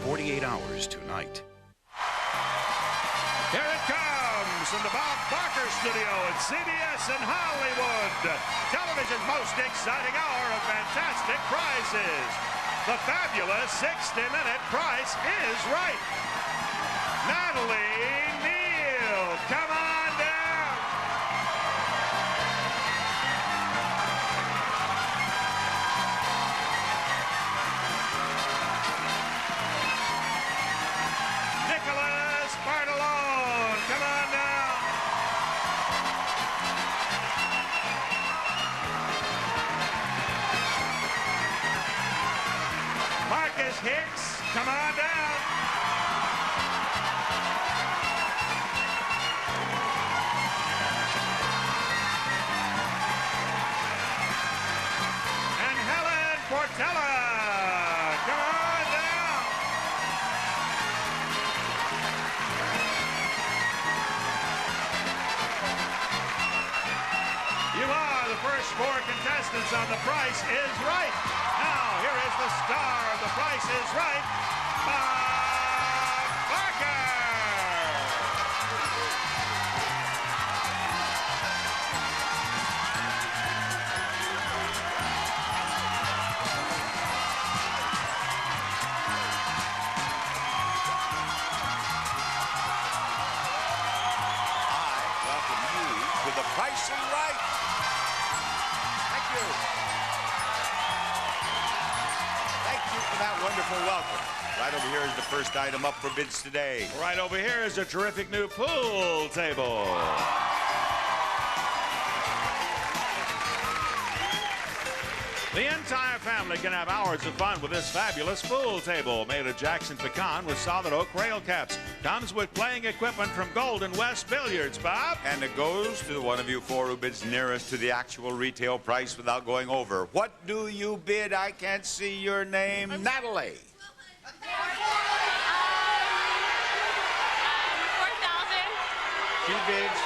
48 hours tonight. Here it comes from the Bob Barker studio at CBS in Hollywood. Television's most exciting hour of fantastic prizes. The fabulous 60-minute Price is Right. Natalie Neal, come on down. Nicholas Bartolone, come on down. Marcus Hicks, come on down. And Helen Portella, come on down. You are the first 4 contestants on The Price is Right. Now, here is the star of The Price is Right, Bob Barker. I welcome you to The Price is Right. Thank you. Thank you for that wonderful welcome. Right over here is the first item up for bids today. Right over here is a terrific new pool table. The entire family can have hours of fun with this fabulous pool table made of Jackson pecan with solid oak rail caps. Comes with playing equipment from Golden West Billiards, Bob. And it goes to the one of you 4 who bids nearest to the actual retail price without going over. What do you bid? I can't see your name. Natalie. 4,000. She bids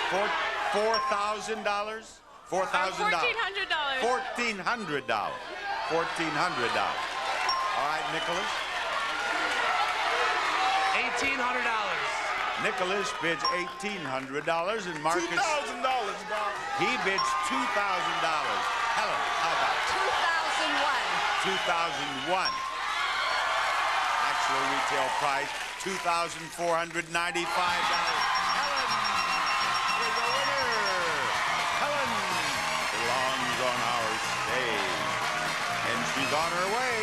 $4,000. $4,000. $1,400. $1,400. $1,400. All right, Nicholas. $1,800. Nicholas bids $1,800 and Marcus. $2,000, Bob. He bids $2,000. Helen, how about 2001. 2001? Actual retail price $2,495. Helen is the winner. Helen belongs on our stage, and she's on her way.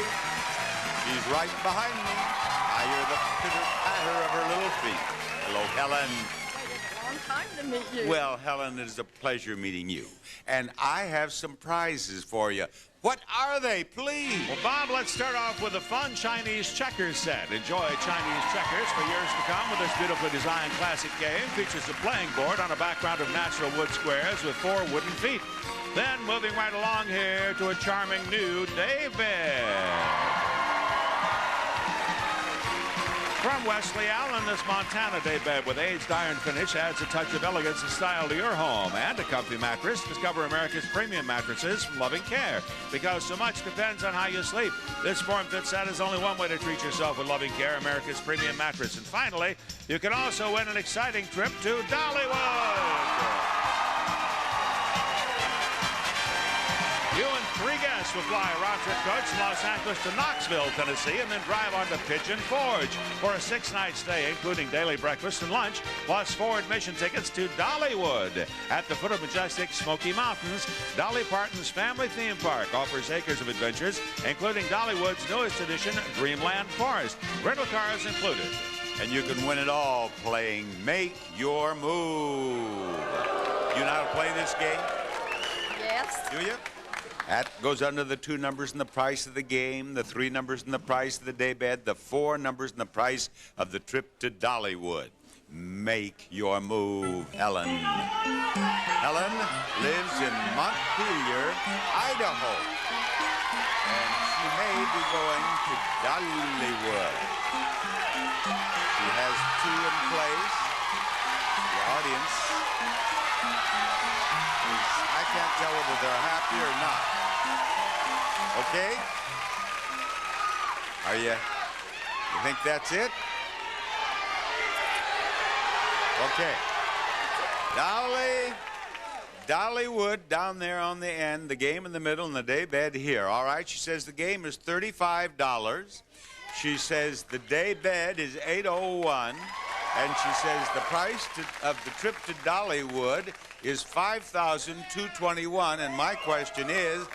She's right behind me. I hear the pitter-patter of her little feet. Hello, Helen. Long time to meet you. Well, Helen, it is a pleasure meeting you. And I have some prizes for you. What are they, please? Well, Bob, let's start off with a fun Chinese checkers set. Enjoy Chinese checkers for years to come with this beautifully designed classic game. Features a playing board on a background of natural wood squares with 4 wooden feet. Then, moving right along here to a charming new daybed. From Wesley Allen, this Montana daybed with aged iron finish adds a touch of elegance and style to your home. And a comfy mattress. Discover America's premium mattresses from Loving Care. Because so much depends on how you sleep. This form-fit set is only one way to treat yourself with Loving Care, America's premium mattress. And finally, you can also win an exciting trip to Dollywood. You and 3 guests will fly a round-trip coach from Los Angeles to Knoxville, Tennessee, and then drive on to Pigeon Forge for a 6-night stay, including daily breakfast and lunch, plus 4 admission tickets to Dollywood. At the foot of majestic Smoky Mountains, Dolly Parton's family theme park offers acres of adventures, including Dollywood's newest edition, Dreamland Forest. Rental cars included. And you can win it all playing Make Your Move. You know how to play this game? Yes. Do you? That goes under the 2 numbers in the price of the game, the 3 numbers in the price of the daybed, the 4 numbers in the price of the trip to Dollywood. Make your move, Helen. Helen lives in Montpelier, Idaho. And she may be going to Dollywood. She has 2 in place. The audience I can't tell whether they're happy or not. Okay? Are you You think that's it? Okay. Dollywood down there on the end, the game in the middle, and the day bed here. All right, she says the game is $35. She says the day bed is $801. And she says the price of the trip to Dollywood is $5,221. And my question is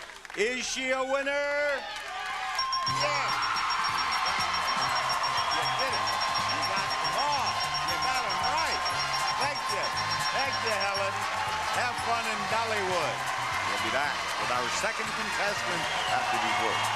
she a winner? Yes. You did it. You got them all. You got them right. Thank you. Thank you, Helen. Have fun in Dollywood. We'll be back with our second contestant after these words.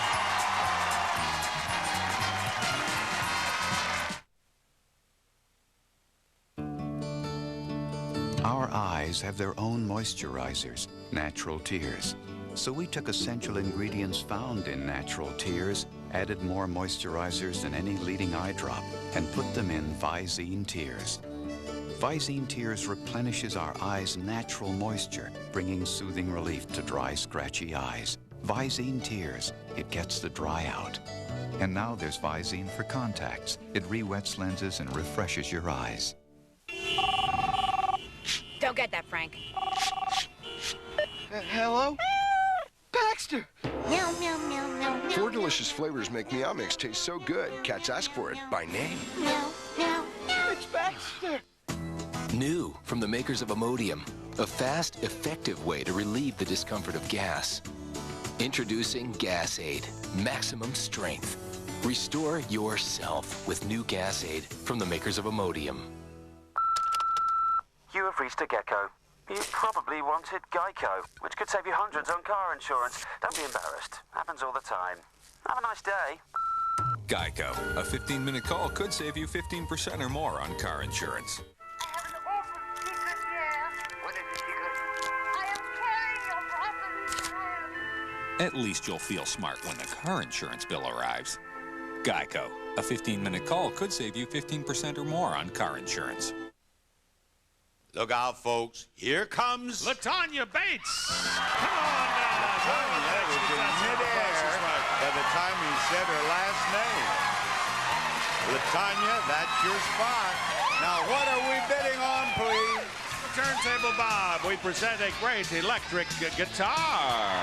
Our eyes have their own moisturizers, natural tears. So we took essential ingredients found in natural tears, added more moisturizers than any leading eye drop, and put them in Visine Tears. Visine Tears replenishes our eyes' natural moisture, bringing soothing relief to dry, scratchy eyes. Visine Tears, it gets the dry out. And now there's Visine for contacts. It re-wets lenses and refreshes your eyes. Don't get that, Frank. Hello? Baxter! Meow, meow, meow, meow, meow. 4 delicious flavors make Meow Mix taste so good, cats ask for it by name. Meow, meow. It's Baxter! New from the makers of Imodium, a fast, effective way to relieve the discomfort of gas. Introducing Gas Aid, maximum strength. Restore yourself with new Gas Aid from the makers of Imodium. You have reached a gecko. You probably wanted Geico, which could save you hundreds on car insurance. Don't be embarrassed. Happens all the time. Have a nice day. Geico. A 15-minute call could save you 15% or more on car insurance. I have an awful secret here. What is the secret? I am carrying your brother's child. At least you'll feel smart when the car insurance bill arrives. Geico. A 15-minute call could save you 15% or more on car insurance. Look out, folks. Here comes LaTanya Bates. Come on down. LaTanya was in midair by the time he said her last name. LaTanya, that's your spot. Now, what are we bidding on, please? Turntable Bob, we present a great electric guitar.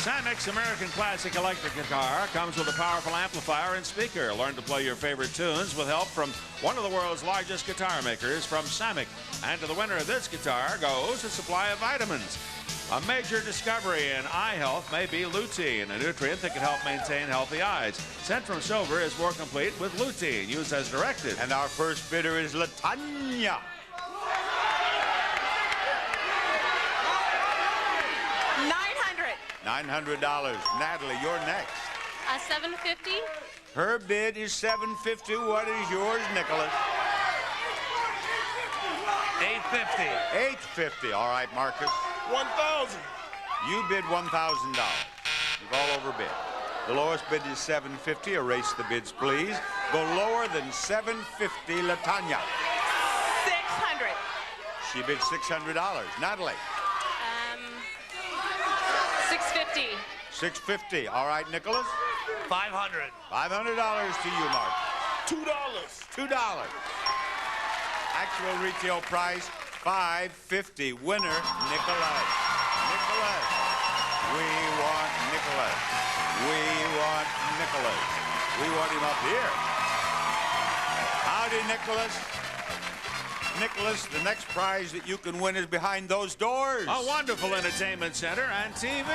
Samic's American Classic Electric Guitar comes with a powerful amplifier and speaker. Learn to play your favorite tunes with help from one of the world's largest guitar makers from Samick. And to the winner of this guitar goes a supply of vitamins. A major discovery in eye health may be lutein, a nutrient that can help maintain healthy eyes. Centrum Silver is more complete with lutein. Use as directed. And our first bidder is LaTanya. $900. Natalie, you're next. $750. Her bid is $750. What is yours, Nicholas? $850. $850. All right, Marcus. $1,000. You bid $1,000. You've all overbid. The lowest bid is $750. Erase the bids, please. Go lower than $750, LaTanya. $600. She bid $600. Natalie. $650. $650. All right, Nicholas. $500. $500 to you, Mark. $2. $2. Actual retail price, $550. Winner, Nicholas. Nicholas. We want Nicholas. We want Nicholas. We want him up here. Howdy, Nicholas. Nicholas, the next prize that you can win is behind those doors. A wonderful entertainment center and TV.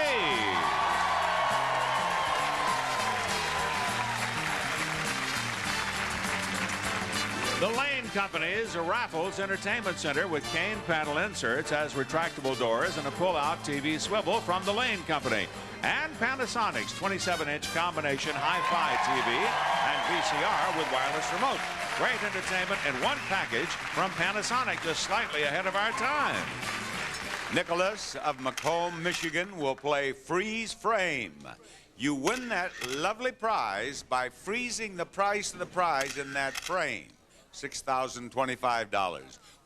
The Lane Company's Raffles Entertainment Center with cane panel inserts has retractable doors and a pull-out TV swivel from the Lane Company. And Panasonic's 27-inch combination hi-fi TV and VCR with wireless remote. Great entertainment in one package from Panasonic, just slightly ahead of our time. Nicholas of Macomb, Michigan will play Freeze Frame. You win that lovely prize by freezing the price of the prize in that frame. $6,025,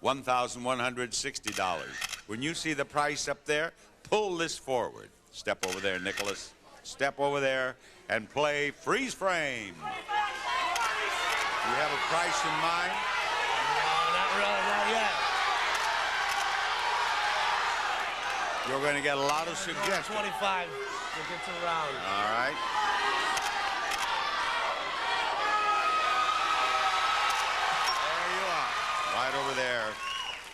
$1,160. When you see the price up there, pull this forward. Step over there, Nicholas. Step over there and play freeze frame. You have a price in mind? No, not really, not yet. You're going to get a lot of suggestions. 25 to get to the round. All right. There you are. Right over there.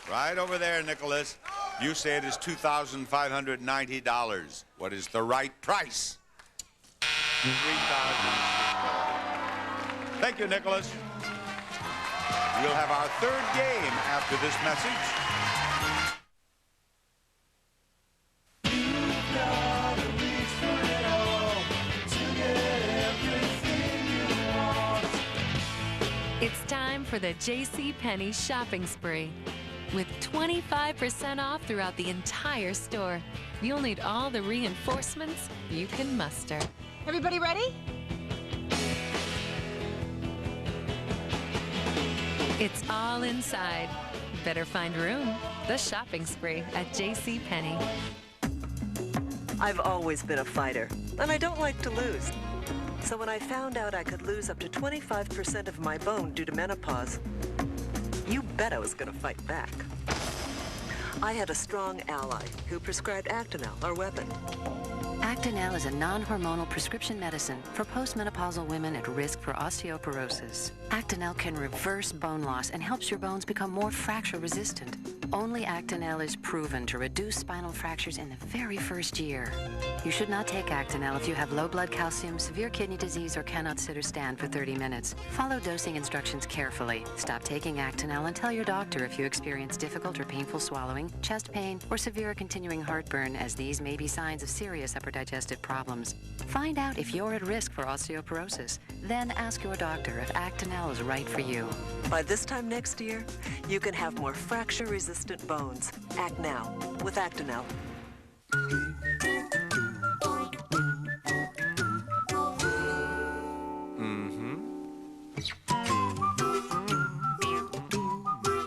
Right over there, Nicholas. You say it is $2,590. What is the right price? $3,000. Thank you, Nicholas. We'll have our third game after this message. It's time for the JCPenney shopping spree. With 25% off throughout the entire store, you'll need all the reinforcements you can muster. Everybody ready? It's all inside. Better find room. The shopping spree at JCPenney. I've always been a fighter, and I don't like to lose. So when I found out I could lose up to 25% of my bone due to menopause, you bet I was going to fight back. I had a strong ally who prescribed Actonel, our weapon. Actonel is a non-hormonal prescription medicine for postmenopausal women at risk for osteoporosis. Actonel can reverse bone loss and helps your bones become more fracture resistant. Only Actonel is proven to reduce spinal fractures in the very first year. You should not take Actonel if you have low blood calcium, severe kidney disease, or cannot sit or stand for 30 minutes. Follow dosing instructions carefully. Stop taking Actonel and tell your doctor if you experience difficult or painful swallowing, chest pain, or severe continuing heartburn, as these may be signs of serious upper digestive problems. Find out if you're at risk for osteoporosis. Then ask your doctor if Actonel is right for you. By this time next year, you can have more fracture-resistant bones. Act now with Actonel.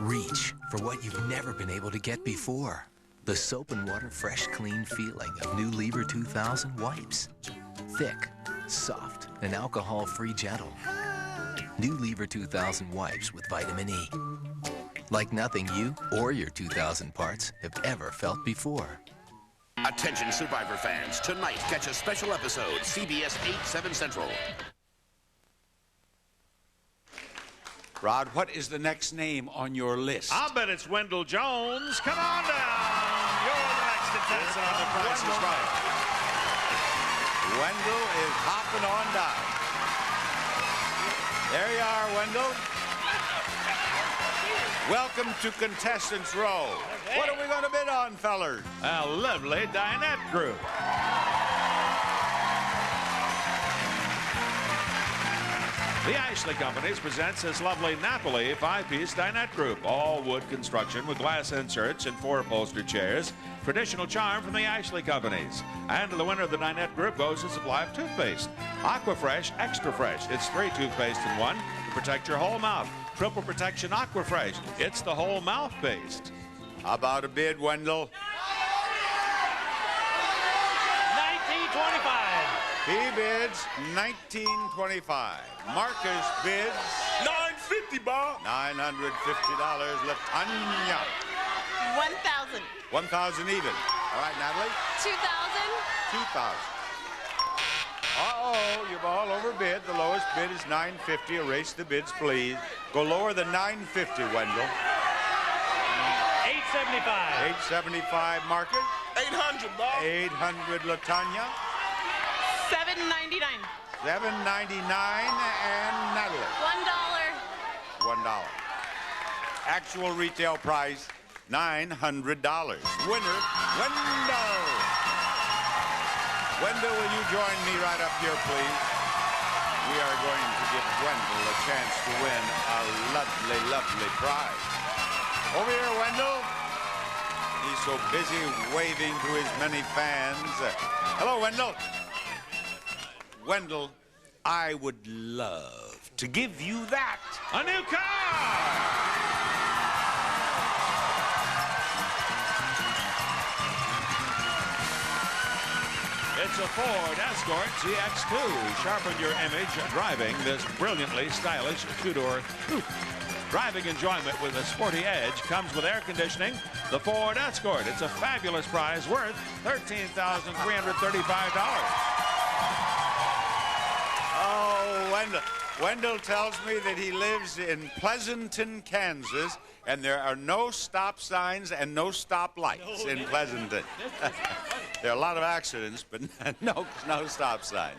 Reach for what you've never been able to get before. The soap and water fresh, clean feeling of new Lever 2000 wipes. Thick, soft, and alcohol-free gentle. New Lever 2000 wipes with vitamin E. Like nothing you or your 2000 parts have ever felt before. Attention Survivor fans, tonight catch a special episode, CBS 8/7 Central. Rod, what is the next name on your list? I'll bet it's Wendell Jones. Come on down. You're the next contestant on The Price is Right. Wendell is hopping on down. There you are, Wendell. Welcome to Contestants Row. What are we going to bid on, fellers? A lovely dinette group. The Ashley Companies presents this lovely Napoli 5-piece dinette group. All wood construction with glass inserts and 4 upholstered chairs. Traditional charm from the Ashley Companies. And to the winner of the dinette group goes a supply of toothpaste. Aquafresh Extra Fresh. It's 3 toothpaste in 1 to protect your whole mouth. Triple Protection Aquafresh. It's the whole mouth paste. How about a bid, Wendell? $19.25. He bids $19.25. Marcus bids $9.50, Bob. $950. Latanya. $1,000. $1,000 even. All right, Natalie. $2,000. $2,000. Uh-oh, you've all overbid. The lowest bid is $950. Erase the bids, please. Go lower than $950, Wendell. $8.75. $8.75, Marcus. $800, Bob. $800, Latanya. $7.99. $7.99, and Natalie. $1. $1. Actual retail price, $900. Winner, Wendell. Wendell, will you join me right up here, please? We are going to give Wendell a chance to win a lovely, lovely prize. Over here, Wendell. He's so busy waving to his many fans. Hello, Wendell. Wendell, I would love to give you that. A new car! It's a Ford Escort ZX2. Sharpen your image driving this brilliantly stylish two-door coupe. Driving enjoyment with a sporty edge comes with air conditioning. The Ford Escort. It's a fabulous prize worth $13,335. Oh, Wendell tells me that he lives in Pleasanton, Kansas, and there are no stop signs and no stop lights in Pleasanton. There are a lot of accidents, but no stop sign.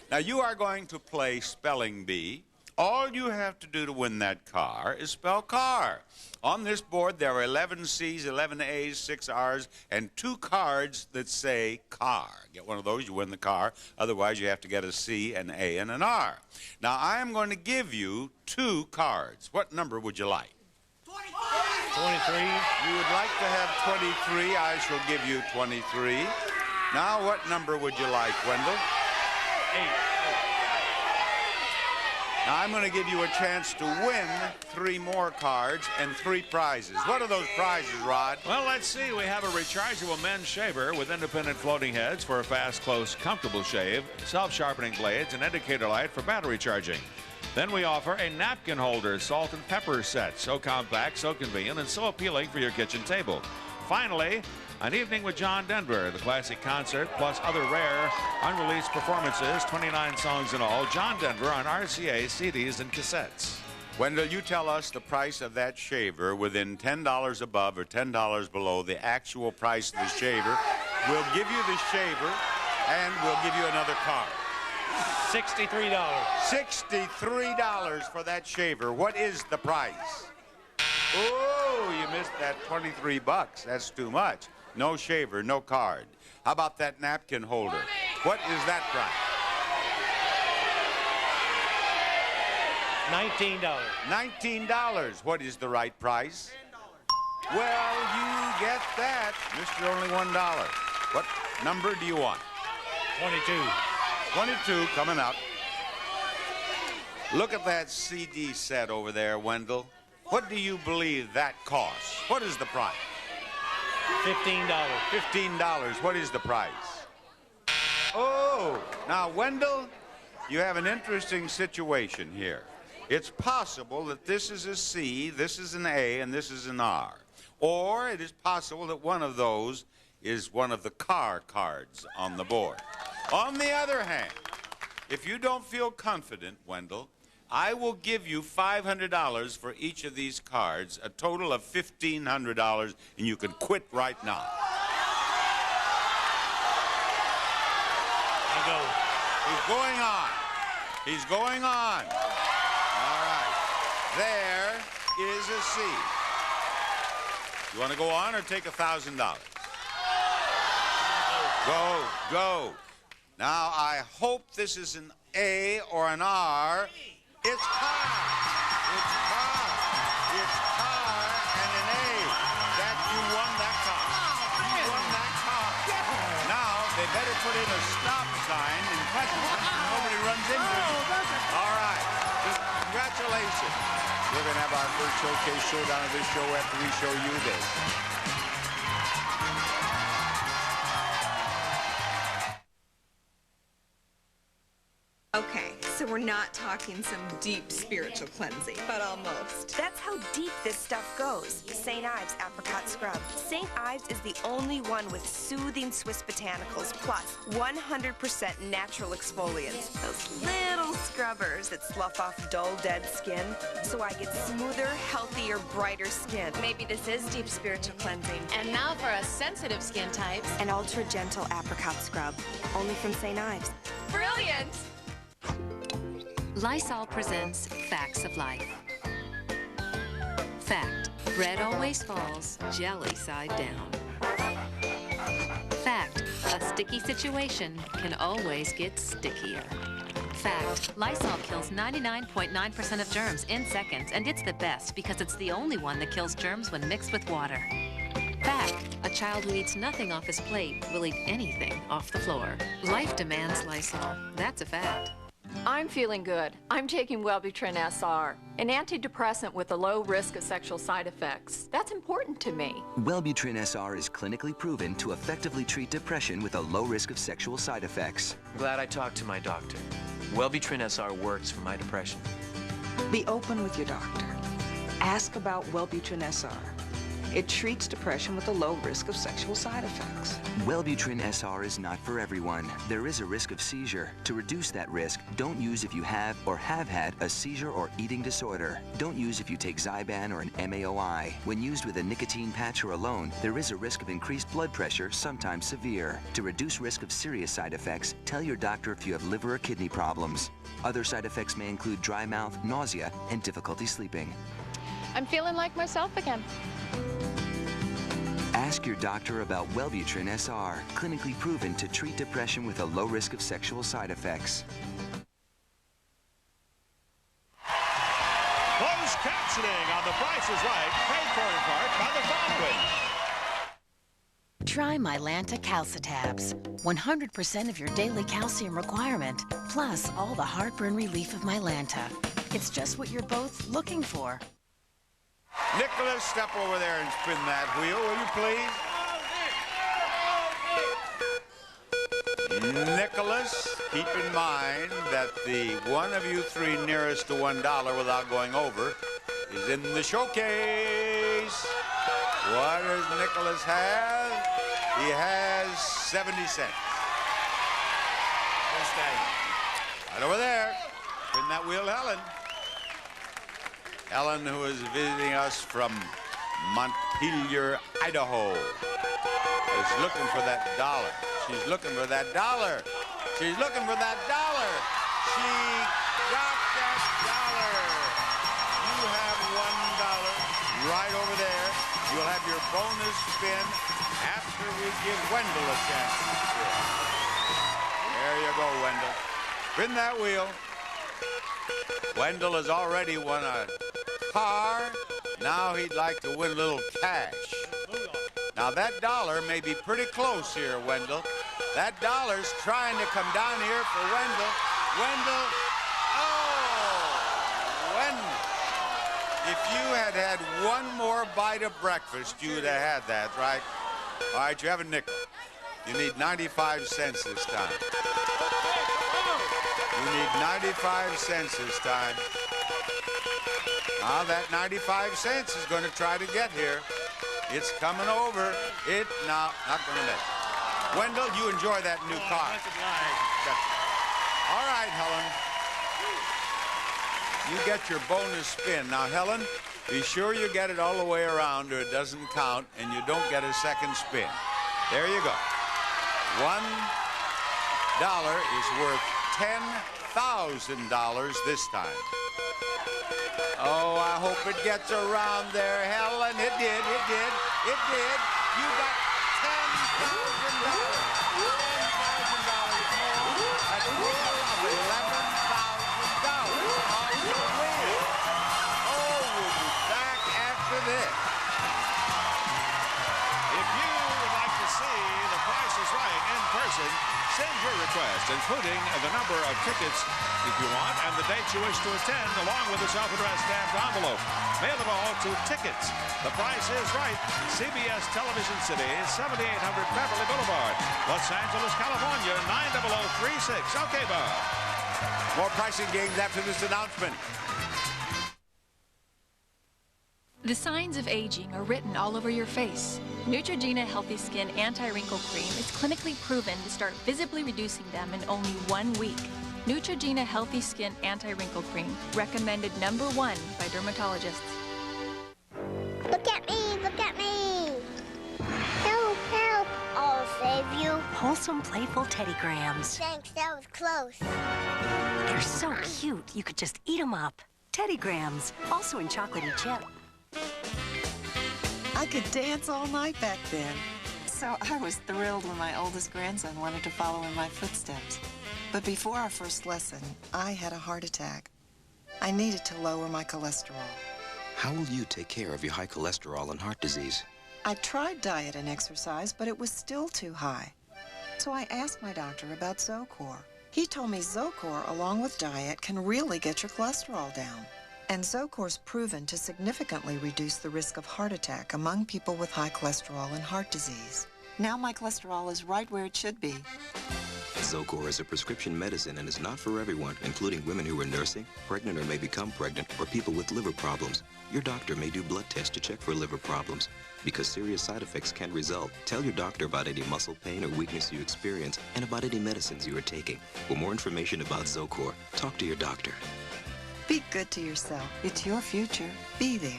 Now, you are going to play Spelling Bee. All you have to do to win that car is spell car. On this board, there are 11 C's, 11 A's, 6 R's, and 2 cards that say car. Get one of those, you win the car. Otherwise, you have to get a C, an A, and an R. Now, I am going to give you 2 cards. What number would you like? 23. You would like to have 23. I shall give you 23. Now, what number would you like, Wendell? 8. Now, I'm going to give you a chance to win 3 more cards and 3 prizes. What are those prizes, Rod? Well, let's see. We have a rechargeable men's shaver with independent floating heads for a fast, close, comfortable shave, self-sharpening blades, and indicator light for battery charging. Then we offer a napkin holder, salt and pepper set. So compact, so convenient, and so appealing for your kitchen table. Finally, an evening with John Denver, the classic concert, plus other rare, unreleased performances, 29 songs in all. John Denver on RCA, CDs, and cassettes. Wendell, you tell us the price of that shaver within $10 above or $10 below the actual price of the shaver. We'll give you the shaver, and we'll give you another card. $63. $63 for that shaver. What is the price? Oh, you missed that 23 bucks. That's too much. No shaver, no card. How about that napkin holder? What is that price? $19. $19. What is the right price? Well, you get that. Mr. Only $1. What number do you want? 22. 22 coming up. Look at that CD set over there, Wendell. What do you believe that costs? What is the price? $15. $15. What is the price? Oh, now, Wendell, you have an interesting situation here. It's possible that this is a C, this is an A, and this is an R. Or it is possible that one of those is one of the car cards on the board. On the other hand, if you don't feel confident, Wendell, I will give you $500 for each of these cards, a total of $1,500, and you can quit right now. I go. He's going on. He's going on. All right. There is a C. You want to go on or take $1,000? Go. Now, I hope this is an A or an R. It's car. It's car. It's car and an A. That you won that car. You won that car. Now, they better put in a stop sign in Pleasanton so nobody runs into you. All right. Congratulations. We're going to have our first showcase showdown of this show after we show you this. Okay, so we're not talking some deep spiritual cleansing, but almost. That's how deep this stuff goes. St. Ives Apricot Scrub. St. Ives is the only one with soothing Swiss botanicals, plus 100% natural exfoliants. Those little scrubbers that slough off dull, dead skin, so I get smoother, healthier, brighter skin. Maybe this is deep spiritual cleansing. And now for us sensitive skin types. An ultra-gentle apricot scrub, only from St. Ives. Brilliant! Lysol presents Facts of Life. Fact: bread always falls jelly side down. Fact: a sticky situation can always get stickier. Fact: Lysol kills 99.9% of germs in seconds, and it's the best because it's the only one that kills germs when mixed with water. Fact: a child who eats nothing off his plate will eat anything off the floor. Life demands Lysol. That's a fact. I'm feeling good. I'm taking Wellbutrin SR, an antidepressant with a low risk of sexual side effects. That's important to me. Wellbutrin SR is clinically proven to effectively treat depression with a low risk of sexual side effects. Glad I talked to my doctor. Wellbutrin SR works for my depression. Be open with your doctor. Ask about Wellbutrin SR. It treats depression with a low risk of sexual side effects. Wellbutrin SR is not for everyone. There is a risk of seizure. To reduce that risk, don't use if you have or have had a seizure or eating disorder. Don't use if you take Zyban or an MAOI. When used with a nicotine patch or alone, there is a risk of increased blood pressure, sometimes severe. To reduce risk of serious side effects, tell your doctor if you have liver or kidney problems. Other side effects may include dry mouth, nausea, and difficulty sleeping. I'm feeling like myself again. Ask your doctor about Wellbutrin SR, clinically proven to treat depression with a low risk of sexual side effects. Closed captioning on The Price is Right, paid for in part by the following. Try Mylanta Calcitabs. 100% of your daily calcium requirement, plus all the heartburn relief of Mylanta. It's just what you're both looking for. Nicholas, step over there and spin that wheel, will you please? Nicholas, keep in mind that the one of you three nearest to $1 without going over is in the showcase. What does Nicholas have? He has 70 cents. Right over there. Spin that wheel, Helen. Helen, who is visiting us from Montpelier, Idaho, is looking for that dollar. She's looking for that dollar. She's looking for that dollar. She got that dollar. You have $1 right over there. You'll have your bonus spin after we give Wendell a chance to spin. There you go, Wendell. Spin that wheel. Wendell has already won a car. Now he'd like to win a little cash. Now that dollar may be pretty close here, Wendell. That dollar's trying to come down here for Wendell. Wendell, oh, Wendell. If you had had one more bite of breakfast, you would have had that, right? All right, you have a nickel. You need 95 cents this time. You need 95 cents this time. Now that 95 cents is going to try to get here. It's coming over. Not going to make it. Wendell, you enjoy that new car. All right, Helen. You get your bonus spin. Now, Helen, be sure you get it all the way around or it doesn't count and you don't get a second spin. There you go. $1 is worth $10,000 this time. Oh, I hope it gets around there, Helen. It did. You got $10,000. $10,000 more. A total of $11,000 on the wheel. Oh, we'll be back after this. If you would like to see The Price is Right in person, send your request, including the number of tickets if you want, and the dates you wish to attend, along with a self-addressed stamped envelope. Mail it all to Tickets. The Price is Right, CBS Television City, 7800 Beverly Boulevard, Los Angeles, California, 90036. Okay, Bob. More pricing games after this announcement. The signs of aging are written all over your face. Neutrogena Healthy Skin Anti-Wrinkle Cream is clinically proven to start visibly reducing them in only 1 week. Neutrogena Healthy Skin Anti-Wrinkle Cream, recommended #1 by dermatologists. Look at me, look at me. Help, help. I'll save you. Wholesome, playful teddygrams. Thanks, that was close. They're so cute, you could just eat them up. Teddygrams, also in chocolatey chip. I could dance all night back then. So I was thrilled when my oldest grandson wanted to follow in my footsteps. But before our first lesson, I had a heart attack. I needed to lower my cholesterol. How will you take care of your high cholesterol and heart disease? I tried diet and exercise, but it was still too high. So I asked my doctor about Zocor. He told me Zocor, along with diet, can really get your cholesterol down. And Zocor's proven to significantly reduce the risk of heart attack among people with high cholesterol and heart disease. Now my cholesterol is right where it should be. Zocor is a prescription medicine and is not for everyone, including women who are nursing, pregnant or may become pregnant, or people with liver problems. Your doctor may do blood tests to check for liver problems. Because serious side effects can result, tell your doctor about any muscle pain or weakness you experience and about any medicines you are taking. For more information about Zocor, talk to your doctor. Be good to yourself. It's your future. Be there.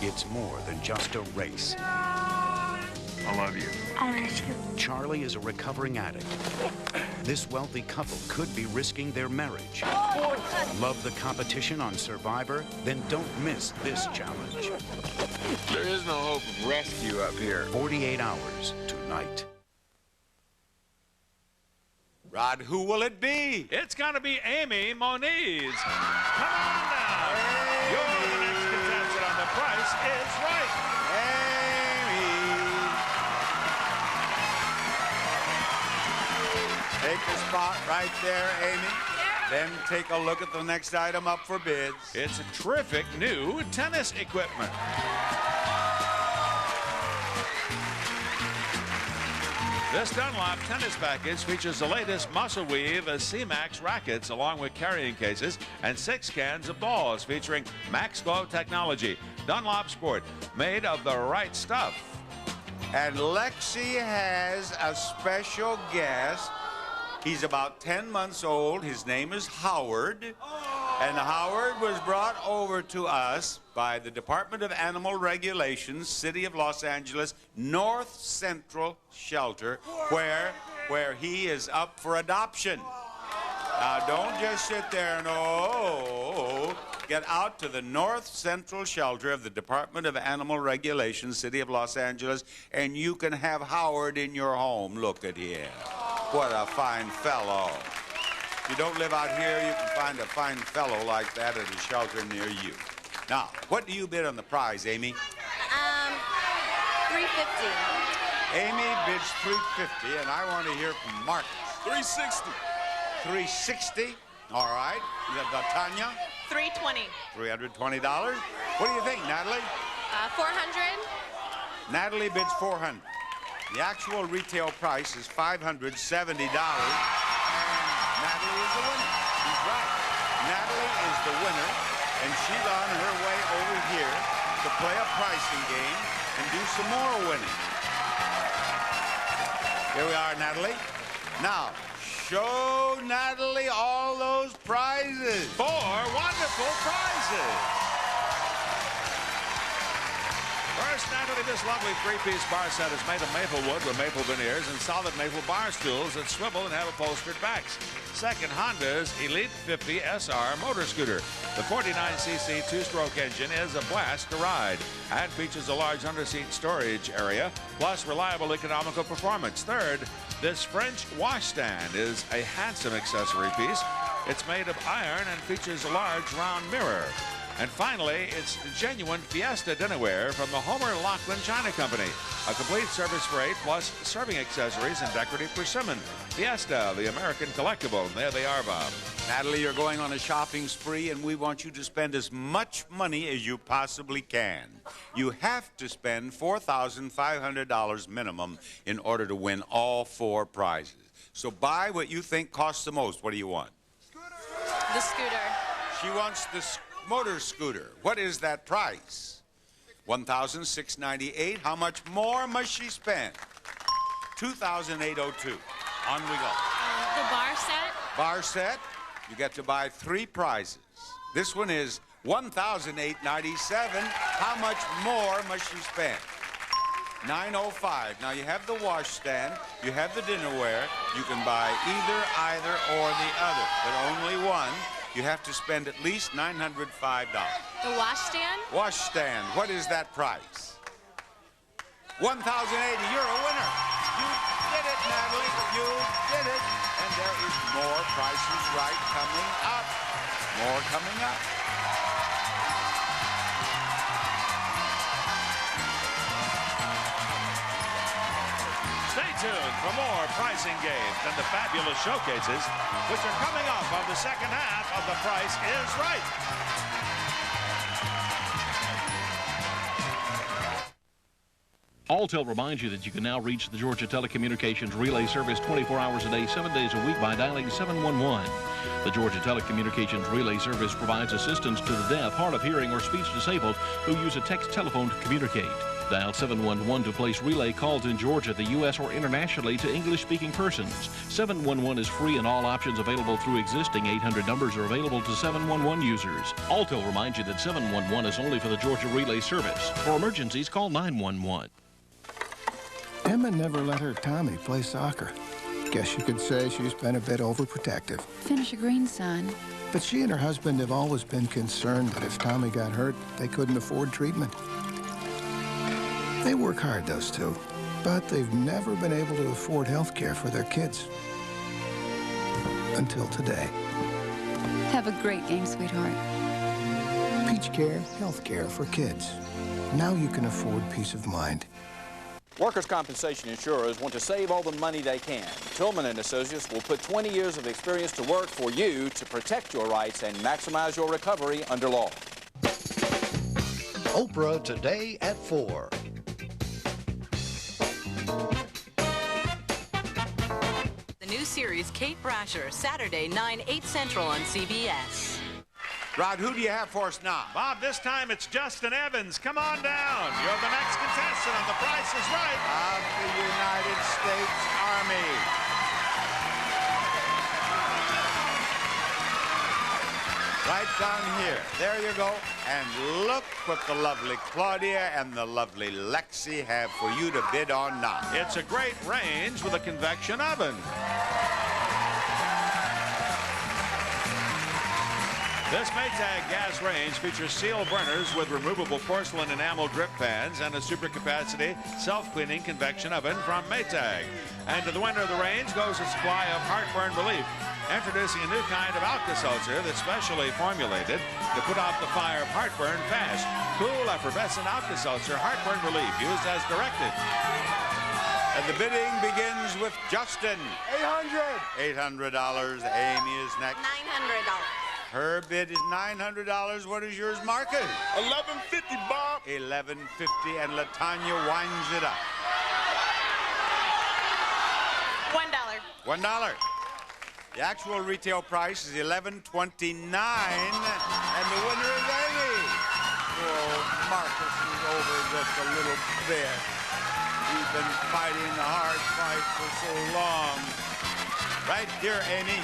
It's more than just a race. I love you. I miss you. Charlie is a recovering addict. This wealthy couple could be risking their marriage. Love the competition on Survivor? Then don't miss this challenge. There is no hope of rescue up here. 48 hours tonight. Rod, who will it be? It's going to be Amy Moniz. Come on now. Amy. You're the next contestant on The Price is Right. Amy. Take the spot right there, Amy. Then take a look at the next item up for bids. It's a terrific new tennis equipment. This Dunlop tennis package features the latest Muscle Weave C-Max rackets along with carrying cases and 6 cans of balls featuring Max Glow technology. Dunlop Sport, made of the right stuff. And Lexi has a special guest. He's about 10 months old. His name is Howard. And Howard was brought over to us by the Department of Animal Regulations, City of Los Angeles, North Central Shelter, where he is up for adoption. Now, don't just sit there and, get out to the North Central Shelter of the Department of Animal Regulations, City of Los Angeles, and you can have Howard in your home. Look at him. What a fine fellow. If you don't live out here, you can find a fine fellow like that at a shelter near you. Now, what do you bid on the prize, Amy? $350. Amy bids $350, and I want to hear from Marcus. $360. $360. All right. Tanya? $320. $320. What do you think, Natalie? $400. Natalie bids $400. The actual retail price is $570. Natalie is the winner. She's right. Natalie is the winner, and she's on her way over here to play a pricing game and do some more winning. Here we are, Natalie. Now, show Natalie all those prizes. 4 wonderful prizes. First, Natalie, this lovely 3-piece bar set is made of maple wood with maple veneers and solid maple bar stools that swivel and have upholstered backs. Second, Honda's Elite 50 SR motor scooter. The 49cc 2-stroke engine is a blast to ride and features a large underseat storage area, plus reliable economical performance. Third, this French washstand is a handsome accessory piece. It's made of iron and features a large round mirror. And finally, it's genuine Fiesta dinnerware from the Homer Lachlan China Company. A complete service for 8 plus serving accessories and decorative persimmon. Fiesta, the American collectible. And there they are, Bob. Natalie, you're going on a shopping spree, and we want you to spend as much money as you possibly can. You have to spend $4,500 minimum in order to win all 4 prizes. So buy what you think costs the most. What do you want? The scooter. She wants the motor scooter. What is that price? $1,698. How much more must she spend? $2,802. On we go. The bar set. Bar set. You get to buy 3 prizes. This one is $1,897. How much more must she spend? $905. Now you have the washstand, you have the dinnerware. You can buy either, or the other, but only one. You have to spend at least $905. The washstand? Washstand. What is that price? $1,080. You're a winner. You did it, Natalie. You did it. And there is more Prices Right coming up. More coming up. Stay tuned for more pricing games and the fabulous showcases, which are coming up on the second half of The Price is Right. Alltel reminds you that you can now reach the Georgia Telecommunications Relay Service 24 hours a day, 7 days a week by dialing 711. The Georgia Telecommunications Relay Service provides assistance to the deaf, hard of hearing, or speech disabled who use a text telephone to communicate. Dial 711 to place relay calls in Georgia, the U.S., or internationally to English-speaking persons. 711 is free, and all options available through existing 800 numbers are available to 711 users. Alltel reminds you that 711 is only for the Georgia Relay Service. For emergencies, call 911. Emma never let her Tommy play soccer. Guess you could say she's been a bit overprotective. Finish a green, son. But she and her husband have always been concerned that if Tommy got hurt, they couldn't afford treatment. They work hard, those two, but they've never been able to afford health care for their kids. Until today. Have a great game, sweetheart. Peach Care, health care for kids. Now you can afford peace of mind. Workers' compensation insurers want to save all the money they can. Tillman & Associates will put 20 years of experience to work for you to protect your rights and maximize your recovery under law. Oprah today at 4. The new series Kate Brasher, Saturday, 9, 8 Central on CBS. Rod, who do you have for us now? Bob, this time it's Justin Evans. Come on down. You're the next contestant on The Price is Right. Of the United States Army. Right down here. There you go. And look what the lovely Claudia and the lovely Lexi have for you to bid on now. It's a great range with a convection oven. This Maytag gas range features seal burners with removable porcelain enamel drip pans and a super capacity self-cleaning convection oven from Maytag. And to the winner of the range goes a supply of heartburn relief. Introducing a new kind of Alka-Seltzer that's specially formulated to put out the fire of heartburn fast. Cool, effervescent Alka-Seltzer heartburn relief used as directed. And the bidding begins with Justin. $800. $800. Amy is next. $900. Her bid is $900. What is yours, Marcus? $11.50, Bob. $11.50, and LaTanya winds it up. $1. $1. The actual retail price is $11.29, and the winner is Amy. Oh, Marcus is over just a little bit. He's been fighting the hard fight for so long. Right here, Amy.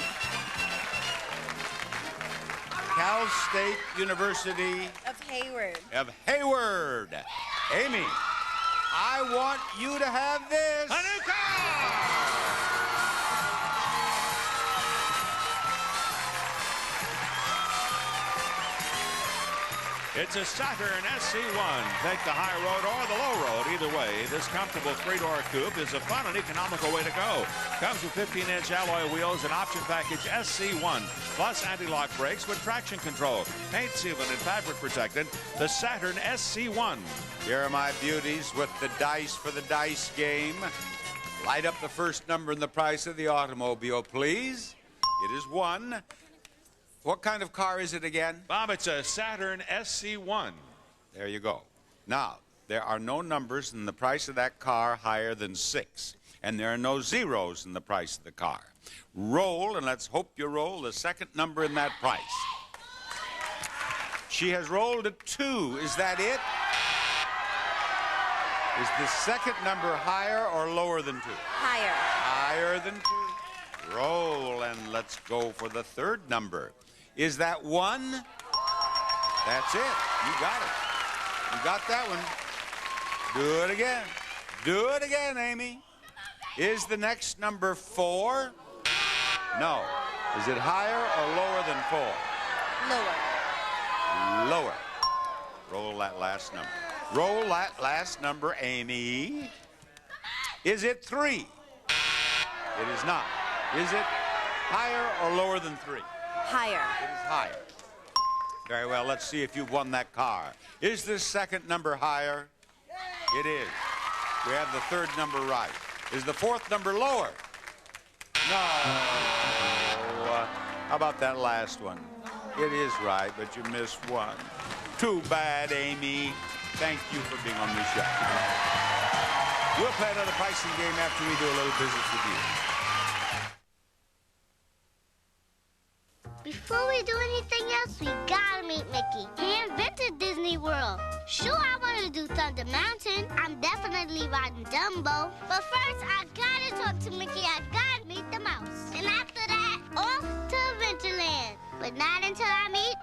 Cal State University Of Hayward. of Hayward. Amy, I want you to have this. A new car! It's a Saturn SC1. Take the high road or the low road. Either way, this comfortable three-door coupe is a fun and economical way to go. Comes with 15-inch alloy wheels and option package SC1, plus anti-lock brakes with traction control, paint sealant and fabric protectant. The Saturn SC1. Here are my beauties with the dice for the dice game. Light up the first number in the price of the automobile, please. It is 1. What kind of car is it again? Bob, it's a Saturn SC1. There you go. Now, there are no numbers in the price of that car higher than 6. And there are no zeros in the price of the car. Roll, and let's hope you roll the second number in that price. She has rolled a 2. Is that it? Is the second number higher or lower than 2? Higher. Higher than 2. Roll, and let's go for the third number. Is that 1? That's it. You got it. You got that one. Do it again. Do it again, Amy. Is the next number 4? No. Is it higher or lower than 4? Lower. Lower. Roll that last number. Roll that last number, Amy. Is it 3? It is not. Is it higher or lower than 3? Higher. It is higher. Very well. Let's see if you've won that car. Is this second number higher? It is. We have the third number right. Is the fourth number lower? No. How about that last one? It is right, but you missed one. Too bad, Amy. Thank you for being on the show. We'll play another pricing game after we do a little business with you. Before we do anything else, we gotta meet Mickey. He invented Disney World. Sure, I want to do Thunder Mountain. I'm definitely riding Dumbo. But first, I gotta talk to Mickey. I gotta meet the mouse. And after that, off to Adventureland. But not until I meet...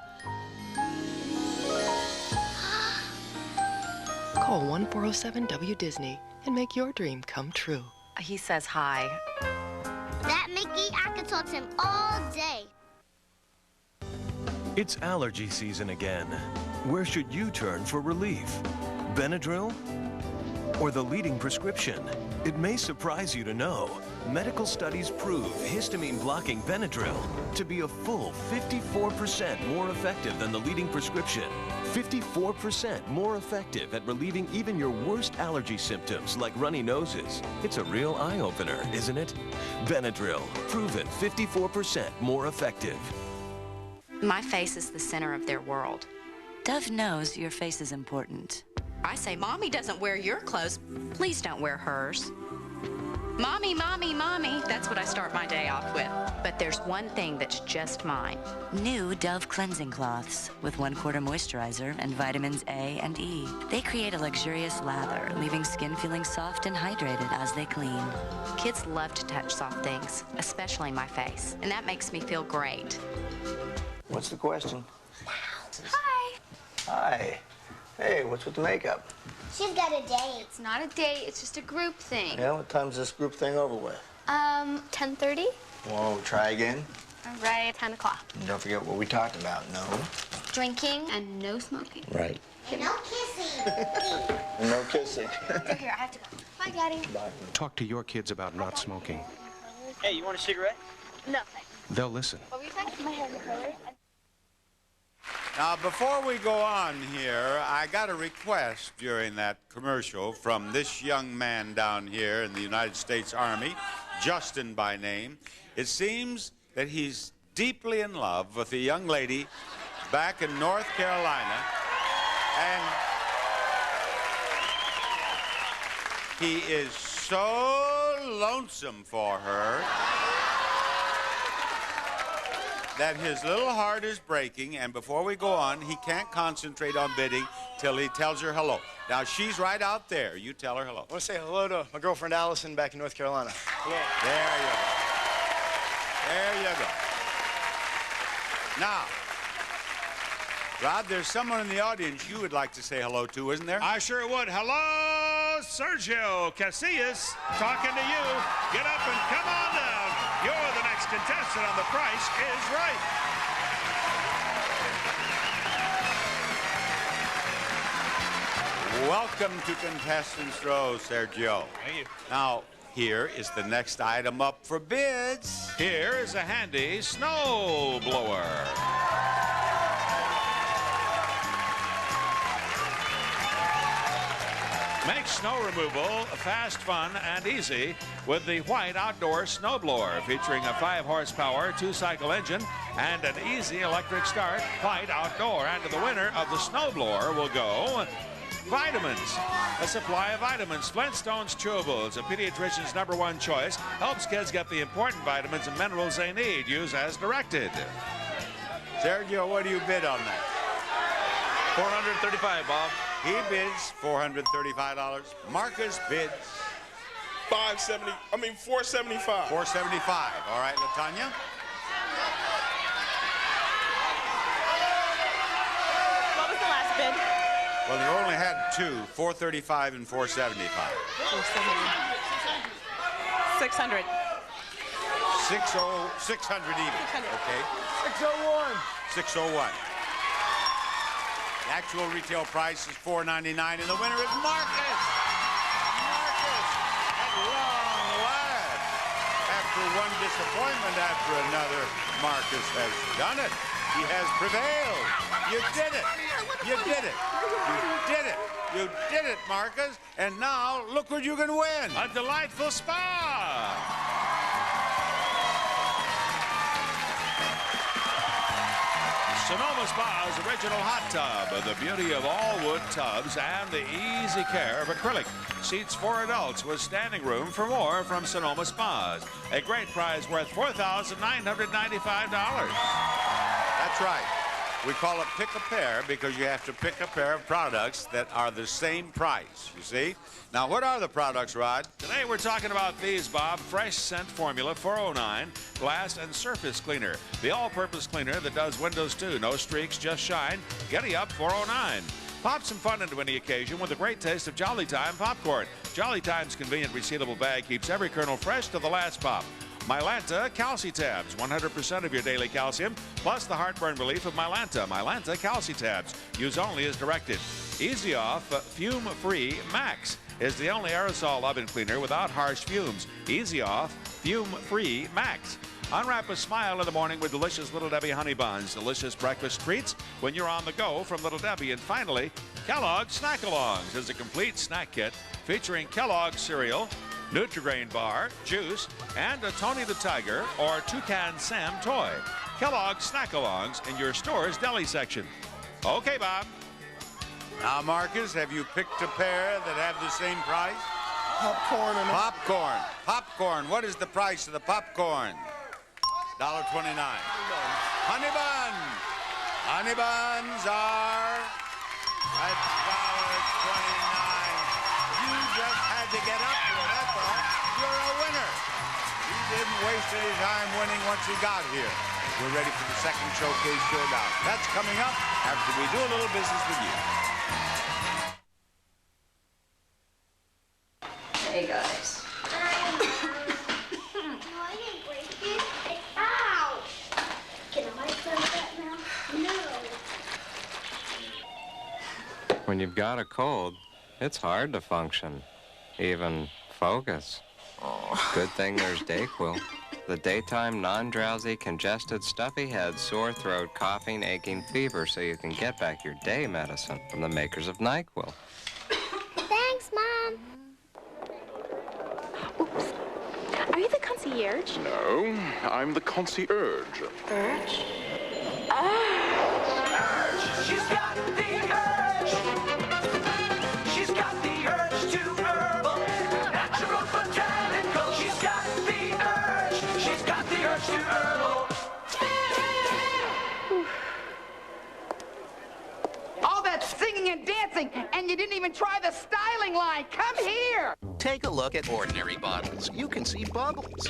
Call 1-407-WDisney and make your dream come true. He says hi. That Mickey, I could talk to him all day. It's allergy season again. Where should you turn for relief? Benadryl? Or the leading prescription? It may surprise you to know, medical studies prove histamine-blocking Benadryl to be a full 54% more effective than the leading prescription. 54% more effective at relieving even your worst allergy symptoms like runny noses. It's a real eye-opener, isn't it? Benadryl, proven 54% more effective. My face is the center of their world. Dove knows your face is important. I say, Mommy doesn't wear your clothes. Please don't wear hers. Mommy, Mommy, Mommy. That's what I start my day off with. But there's one thing that's just mine. New Dove cleansing cloths with 1/4 moisturizer and vitamins A and E. They create a luxurious lather, leaving skin feeling soft and hydrated as they clean. Kids love to touch soft things, especially my face, and that makes me feel great. What's the question? Hi. Hi. Hey, what's with the makeup? She's got a date. It's not a date, it's just a group thing. Yeah, what time's this group thing over with? 10:30. Whoa, try again. All right, 10 o'clock. And don't forget what we talked about. No. Drinking and no smoking. Right. And no kissing. And no kissing. Here, I have to go. Bye, Daddy. Bye. Talk to your kids about not smoking. Hey, you want a cigarette? No, thanks. They'll listen. What were you saying? My hair color. Now, before we go on here, I got a request during that commercial from this young man down here in the United States Army, Justin by name. It seems that he's deeply in love with a young lady back in North Carolina, and he is so lonesome for her that his little heart is breaking, and before we go on, he can't concentrate on bidding till he tells her hello. Now, she's right out there. You tell her hello. I want to say hello to my girlfriend Allison back in North Carolina. Hello. There you go. There you go. Now, Rod, there's someone in the audience you would like to say hello to, isn't there? I sure would. Hello, Sergio Casillas, talking to you. Get up and come on down. You're the next contestant on The Price is Right. Welcome to Contestants Row, Sergio. Thank you. Now, here is the next item up for bids. Here is a handy snow blower. Make snow removal fast, fun, and easy with the White Outdoor Snowblower, featuring a 5-horsepower, 2-cycle engine and an easy electric start. White Outdoor. And to the winner of the snowblower will go vitamins. A supply of vitamins. Flintstones Chewables, a pediatrician's #1 choice, helps kids get the important vitamins and minerals they need. Use as directed. Sergio, what do you bid on that? $435, Bob. He bids $435. Marcus bids $475. $475. All right, LaTanya? What was the last bid? Well, you only had two, $435 and $475. 600. 600 even. 600. Okay. 601. 601. The actual retail price is $499, and the winner is Marcus. Marcus, at long last, after one disappointment after another, Marcus has done it. He has prevailed. You did it. You did it. You did it. You did it, Marcus. And now, look what you can win. A delightful spa. Sonoma Spa's original hot tub, the beauty of all wood tubs and the easy care of acrylic. Seats for adults with standing room for more from Sonoma Spas. A great prize worth $4,995. That's right. We call it pick a pair because you have to pick a pair of products that are the same price, you see? Now, what are the products, Rod? Today we're talking about these, Bob. Fresh Scent Formula 409 Glass and Surface Cleaner. The all-purpose cleaner that does windows too. No streaks, just shine. Getty Up 409. Pop some fun into any occasion with a great taste of Jolly Time popcorn. Jolly Time's convenient resealable bag keeps every kernel fresh to the last pop. Mylanta Calci-Tabs, 100% of your daily calcium, plus the heartburn relief of Mylanta. Mylanta Calci-Tabs, use only as directed. Easy Off Fume-Free Max is the only aerosol oven cleaner without harsh fumes. Easy Off Fume-Free Max. Unwrap a smile in the morning with delicious Little Debbie honey buns. Delicious breakfast treats when you're on the go from Little Debbie. And finally, Kellogg's Snack-Alongs is a complete snack kit featuring Kellogg's cereal, Nutri-Grain bar, juice, and a Tony the Tiger or Toucan Sam toy. Kellogg's Snack-Alongs in your store's deli section. Okay, Bob. Now, Marcus, have you picked a pair that have the same price? Popcorn and Popcorn. Popcorn. What is the price of the popcorn? $1.29. Honey bun. Honey buns are $1.29. You just had to get up to it, that's all. You're a winner. He didn't waste any time winning once he got here. We're ready for the second showcase showdown. That's coming up after we do a little business with you. Hey, guys. Ow! Can I play that now? No. When you've got a cold, it's hard to function, even focus. Good thing there's Dayquil. The daytime, non-drowsy, congested, stuffy head, sore throat, coughing, aching, fever, so you can get back your day medicine from the makers of NyQuil. Thanks, Mom. Oops. Are you the concierge? No, I'm the concierge. Urge? She's got the urge. She's got the urge to herbal, natural botanical. She's got the urge. She's got the urge to herbal. All that singing and dancing, and you didn't even try the styling line. Come here. Take a look at ordinary bottles. You can see bubbles.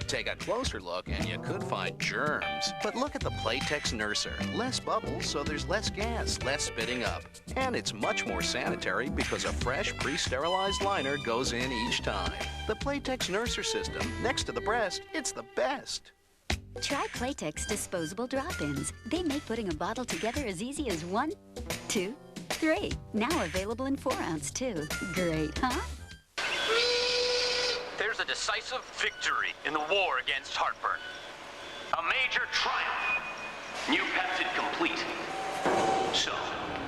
Take a closer look and you could find germs. But look at the Playtex Nurser. Less bubbles, so there's less gas, less spitting up. And it's much more sanitary because a fresh, pre-sterilized liner goes in each time. The Playtex Nurser system, next to the breast, it's the best. Try Playtex disposable drop-ins. They make putting a bottle together as easy as 1, 2, 3. Now available in 4-ounce, too. Great, huh? There's a decisive victory in the war against heartburn. A major triumph. New Pepsid Complete. So,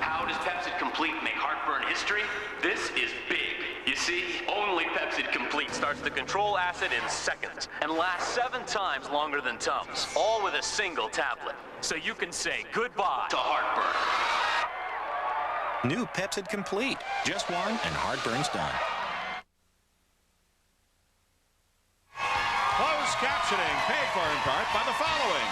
how does Pepsid Complete make heartburn history? This is big. You see, only Pepsid Complete starts to control acid in seconds and lasts 7 times longer than Tums, all with a single tablet. So you can say goodbye to heartburn. New Pepsid Complete. Just one and heartburn's done. Closed captioning paid for in part by the following.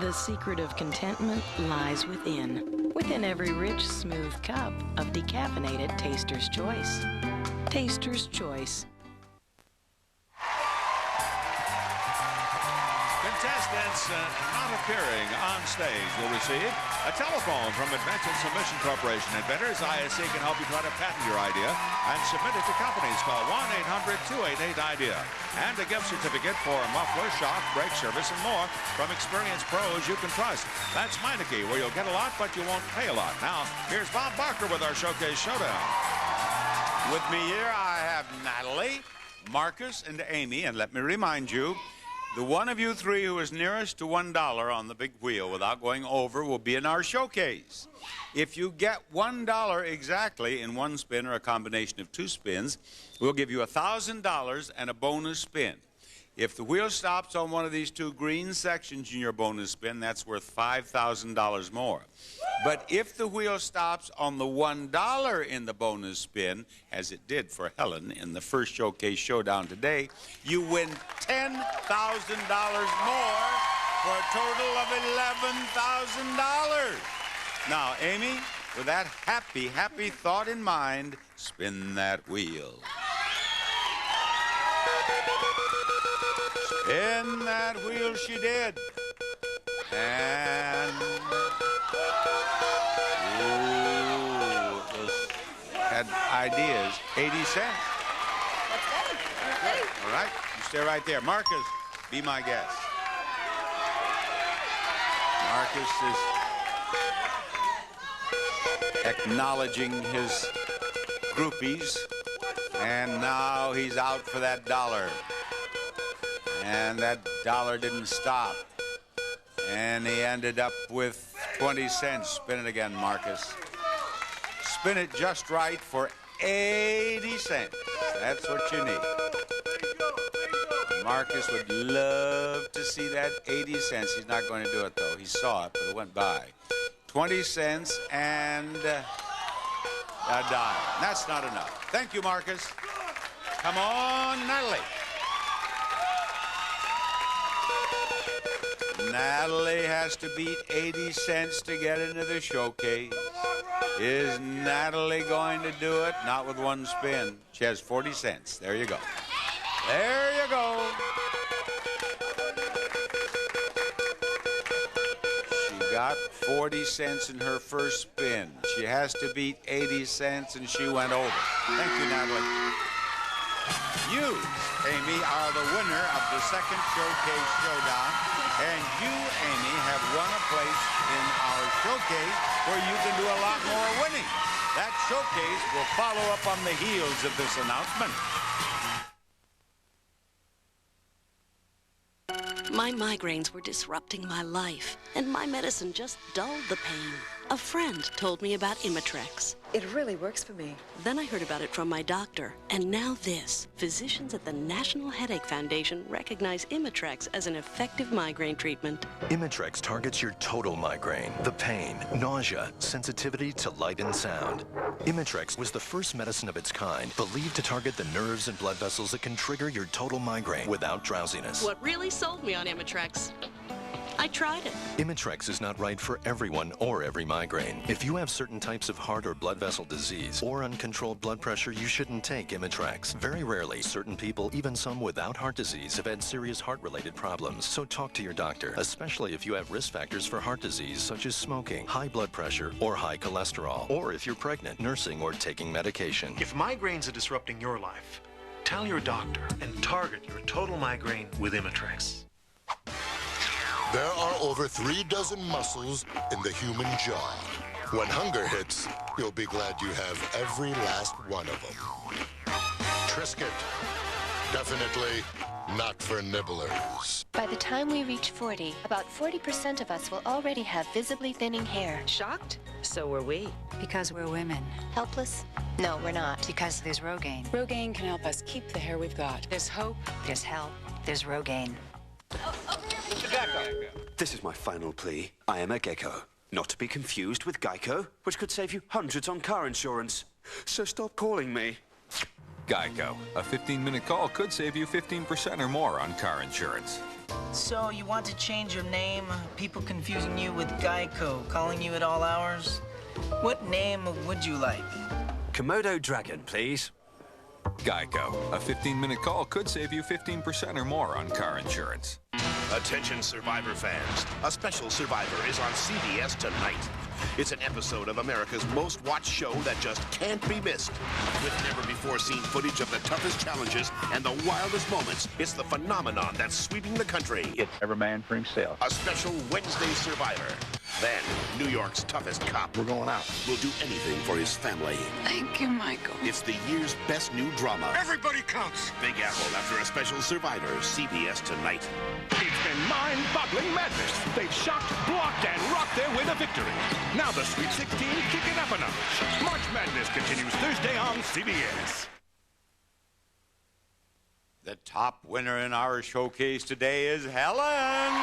The secret of contentment lies within every rich, smooth cup of decaffeinated Taster's Choice. Taster's Choice. Contestants not appearing on stage will receive a telephone from Invention Submission Corporation. Inventors ISC can help you try to patent your idea and submit it to companies. Call 1-800-288-IDEA. And a gift certificate for muffler, shock, brake service, and more from experienced pros you can trust. That's Meineke, where you'll get a lot, but you won't pay a lot. Now, here's Bob Barker with our Showcase Showdown. With me here, I have Natalie, Marcus, and Amy. And let me remind you, The one of you three who is nearest to $1 on the big wheel without going over will be in our showcase. If you get $1 exactly in one spin or a combination of two spins, we'll give you $1,000 and a bonus spin. If the wheel stops on one of these two green sections in your bonus spin, that's worth $5,000 more. But if the wheel stops on the $1 in the bonus spin, as it did for Helen in the first showcase showdown today, you win $10,000 more for a total of $11,000. Now, Amy, with that happy, happy thought in mind, spin that wheel. In that wheel she did. And had ideas. 80 cents. All right, you stay right there. Marcus, be my guest. Marcus is acknowledging his groupies, and now he's out for that $1. And that $1 didn't stop. And he ended up with 20 cents. Spin it again, Marcus. Spin it just right for 80 cents. That's what you need. Marcus would love to see that 80 cents. He's not going to do it, though. He saw it, but it went by. 20 cents and a $1. That's not enough. Thank you, Marcus. Come on, Natalie. Natalie has to beat 80 cents to get into the showcase. Is Natalie going to do it? Not with one spin. She has 40 cents. There you go. There you go. She got 40 cents in her first spin. She has to beat 80 cents, and she went over. Thank you, Natalie. You, Amy, are the winner of the second Showcase Showdown, and you, Amy, have won a place in our showcase where you can do a lot more winning. That showcase will follow up on the heels of this announcement. My migraines were disrupting my life, and my medicine just dulled the pain. A friend told me about Imitrex. It really works for me. Then I heard about it from my doctor, and now this. Physicians at the National Headache Foundation recognize Imitrex as an effective migraine treatment. Imitrex targets your total migraine, the pain, nausea, sensitivity to light and sound. Imitrex was the first medicine of its kind, believed to target the nerves and blood vessels that can trigger your total migraine without drowsiness. What really sold me on Imitrex? I tried it. Imitrex is not right for everyone or every migraine. If you have certain types of heart or blood vessel disease or uncontrolled blood pressure, you shouldn't take Imitrex. Very rarely, certain people, even some without heart disease, have had serious heart-related problems. So talk to your doctor, especially if you have risk factors for heart disease such as smoking, high blood pressure, or high cholesterol, or if you're pregnant, nursing, or taking medication. If migraines are disrupting your life, tell your doctor and target your total migraine with Imitrex. There are over 36 muscles in the human jaw. When hunger hits, you'll be glad you have every last one of them. Triscuit. Definitely not for nibblers. By the time we reach 40, about 40% of us will already have visibly thinning hair. Shocked? So were we. Because we're women. Helpless? No, we're not. Because there's Rogaine. Rogaine can help us keep the hair we've got. There's hope. There's help. There's Rogaine. This is my final plea. I am a gecko. Not to be confused with Geico, which could save you hundreds on car insurance. So stop calling me. Geico. A 15-minute call could save you 15% or more on car insurance. So you want to change your name? People confusing you with Geico, calling you at all hours? What name would you like? Komodo Dragon, please. Geico. A 15-minute call could save you 15% or more on car insurance. Attention Survivor fans. A special Survivor is on CBS tonight. It's an episode of America's most watched show that just can't be missed. With never-before-seen footage of the toughest challenges and the wildest moments, it's the phenomenon that's sweeping the country. It's every man for himself. A special Wednesday Survivor. Then, New York's toughest cop. We're going out. Will do anything for his family. Thank you, Michael. It's the year's best new drama. Everybody counts. Big Apple after a special Survivor, CBS tonight. It's been mind-boggling madness. They've shocked, blocked, and rocked their way to victory. Now the Sweet 16 kicking up a notch. March Madness continues Thursday on CBS. The top winner in our showcase today is Helen.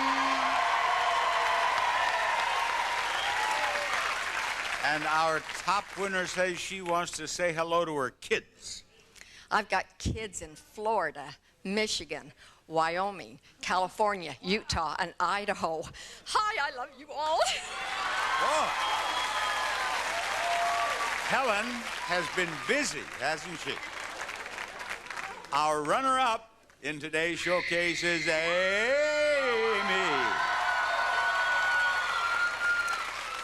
And our top winner says she wants to say hello to her kids. I've got kids in Florida, Michigan, Wyoming, California, Utah, and Idaho. Hi, I love you all. Oh. Helen has been busy, hasn't she? Our runner-up in today's showcase is Amy.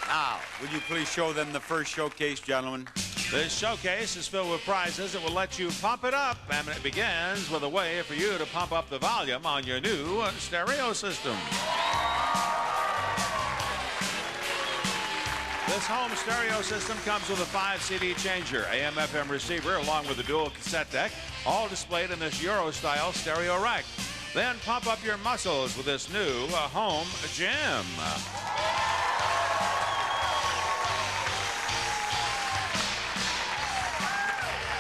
Now, will you please show them the first showcase, gentlemen? This showcase is filled with prizes that will let you pump it up, and it begins with a way for you to pump up the volume on your new stereo system. This home stereo system comes with a 5-CD changer, AM/FM receiver, along with a dual cassette deck, all displayed in this Euro-style stereo rack. Then pump up your muscles with this new home gym.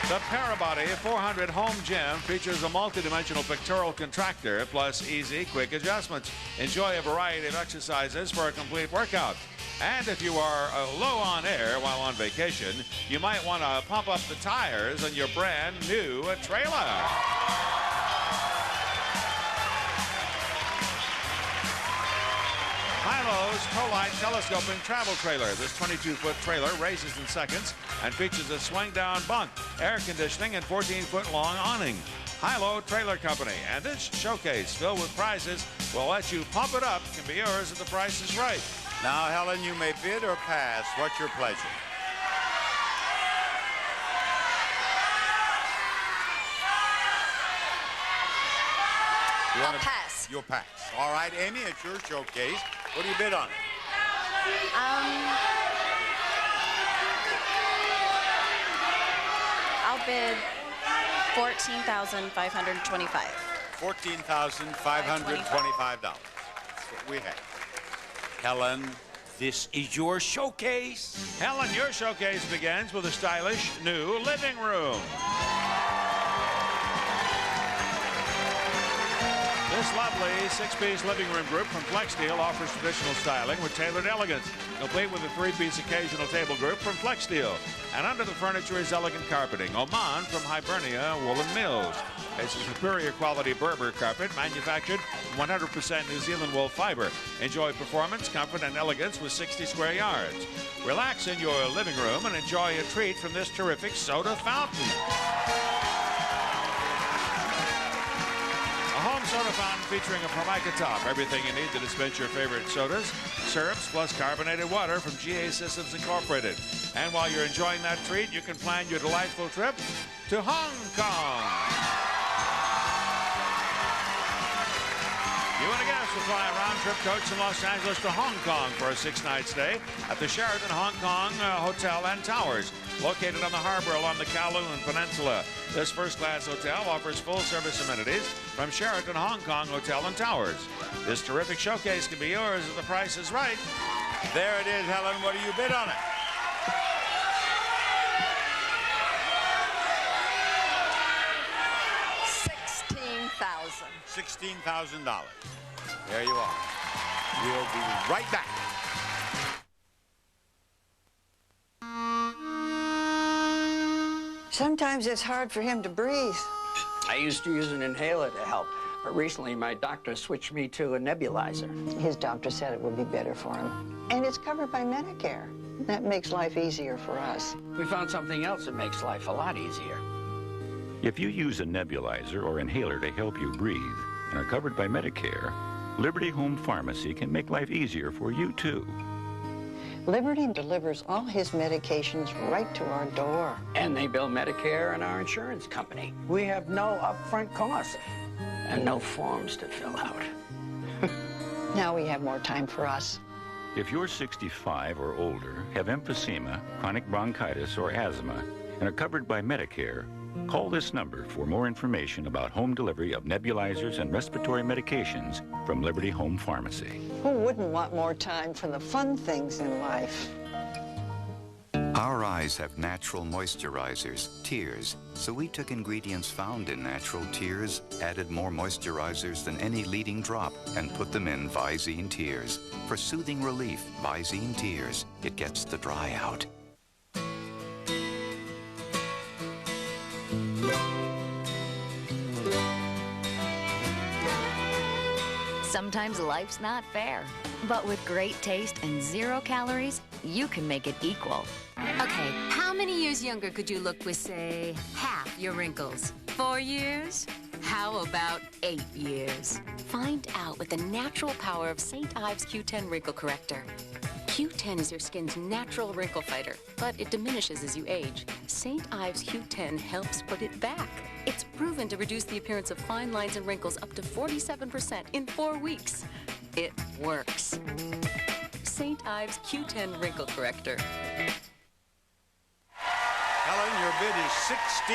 The Parabody 400 Home Gym features a multi-dimensional pectoral contractor plus easy, quick adjustments. Enjoy a variety of exercises for a complete workout. And if you are low on air while on vacation, you might want to pump up the tires on your brand new trailer. Milo's Tolite telescoping travel trailer. This 22-foot trailer races in seconds and features a swing-down bunk, air conditioning, and 14-foot long awning. Hilo Trailer Company. And this showcase filled with prizes will let you pump it up. Can be yours if the price is right. Now, Helen, you may bid or pass. What's your pleasure? I'll pass. You'll pass. All right, Amy, it's your showcase. What do you bid on it? I'll bid $14,525. $14,525. That's what we have. Helen, this is your showcase. Helen, your showcase begins with a stylish new living room. This lovely 6-piece living room group from Flex Steel offers traditional styling with tailored elegance, complete with a 3-piece occasional table group from Flex Steel. And under the furniture is elegant carpeting, Oman from Hibernia Woolen Mills. It's a superior quality Berber carpet manufactured from 100% New Zealand wool fiber. Enjoy performance, comfort, and elegance with 60 square yards. Relax in your living room and enjoy a treat from this terrific soda fountain. A home soda fountain featuring a Formica top. Everything you need to dispense your favorite sodas, syrups, plus carbonated water from GA Systems Incorporated. And while you're enjoying that treat, you can plan your delightful trip to Hong Kong. You and a guest will fly a round-trip coach from Los Angeles to Hong Kong for a 6-night stay at the Sheraton Hong Kong Hotel and Towers, located on the harbor along the Kowloon Peninsula. This first-class hotel offers full-service amenities from Sheraton Hong Kong Hotel and Towers. This terrific showcase can be yours if the price is right. There it is, Helen. What do you bid on it? $16,000. There you are. We'll be right back. Sometimes it's hard for him to breathe. I used to use an inhaler to help, but recently my doctor switched me to a nebulizer. His doctor said it would be better for him. And it's covered by Medicare. That makes life easier for us. We found something else that makes life a lot easier. If you use a nebulizer or inhaler to help you breathe and are covered by Medicare, Liberty Home Pharmacy can make life easier for you, too. Liberty delivers all his medications right to our door. And they bill Medicare and our insurance company. We have no upfront costs and no forms to fill out. Now we have more time for us. If you're 65 or older, have emphysema, chronic bronchitis, or asthma, and are covered by Medicare, call this number for more information about home delivery of nebulizers and respiratory medications from Liberty Home Pharmacy. Who wouldn't want more time for the fun things in life? Our eyes have natural moisturizers, tears, so we took ingredients found in natural tears, added more moisturizers than any leading drop, and put them in Visine Tears. For soothing relief, Visine Tears. It gets the dry out. Sometimes life's not fair, but with great taste and 0 calories, you can make it equal. Okay, how many years younger could you look with, say, half your wrinkles? 4 years? How about 8 years? Find out with the natural power of St. Ives Q10 Wrinkle Corrector. Q10 is your skin's natural wrinkle fighter, but it diminishes as you age. St. Ives Q10 helps put it back. It's proven to reduce the appearance of fine lines and wrinkles up to 47% in 4 weeks. It works. St. Ives Q10 Wrinkle Corrector. Helen, your bid is $16,000.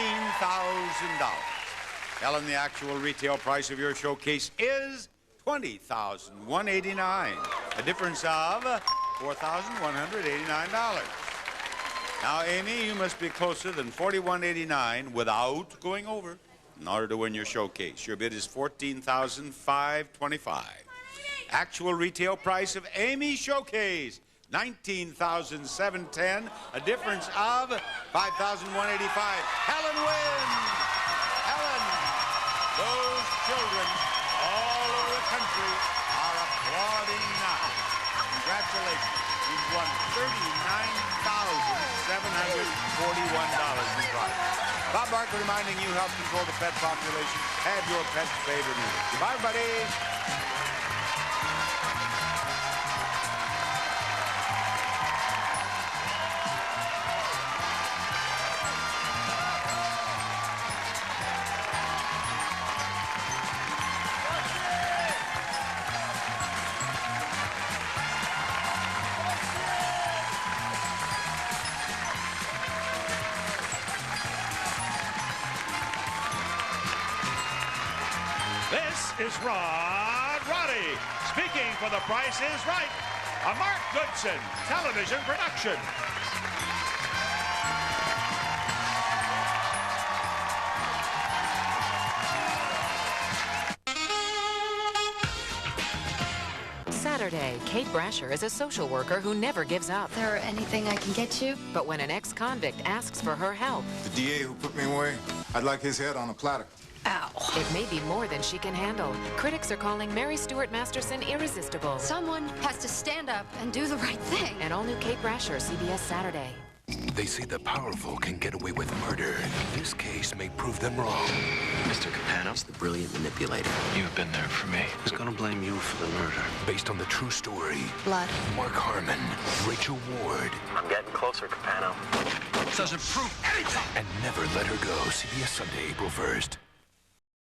Helen, the actual retail price of your showcase is $20,189. A difference of $4,189. Now, Amy, you must be closer than $41.89 without going over in order to win your showcase. Your bid is $14,525. Actual retail price of Amy's showcase, $19,710. A difference of $5,185. Helen wins. Helen, those children all over the country are applauding now. Congratulations. You've won $39,741 in prize. Bob Barker reminding you, help control the pet population. Have your pet's favorite music. Goodbye, everybody. This is Rod Roddy, speaking for The Price is Right, a Mark Goodson television production. Saturday, Kate Brasher is a social worker who never gives up. Is there anything I can get you? But when an ex-convict asks for her help... The DA who put me away, I'd like his head on a platter. Ow. It may be more than she can handle. Critics are calling Mary Stuart Masterson irresistible. Someone has to stand up and do the right thing. An all-new Kate Brasher, CBS Saturday. They say the powerful can get away with murder. This case may prove them wrong. Mr. Capanos, the brilliant manipulator. You've been there for me. Who's gonna blame you for the murder? Based on the true story. Blood. Mark Harmon, Rachel Ward. I'm getting closer, Capano. Doesn't prove anything. And never let her go. CBS Sunday, April 1st.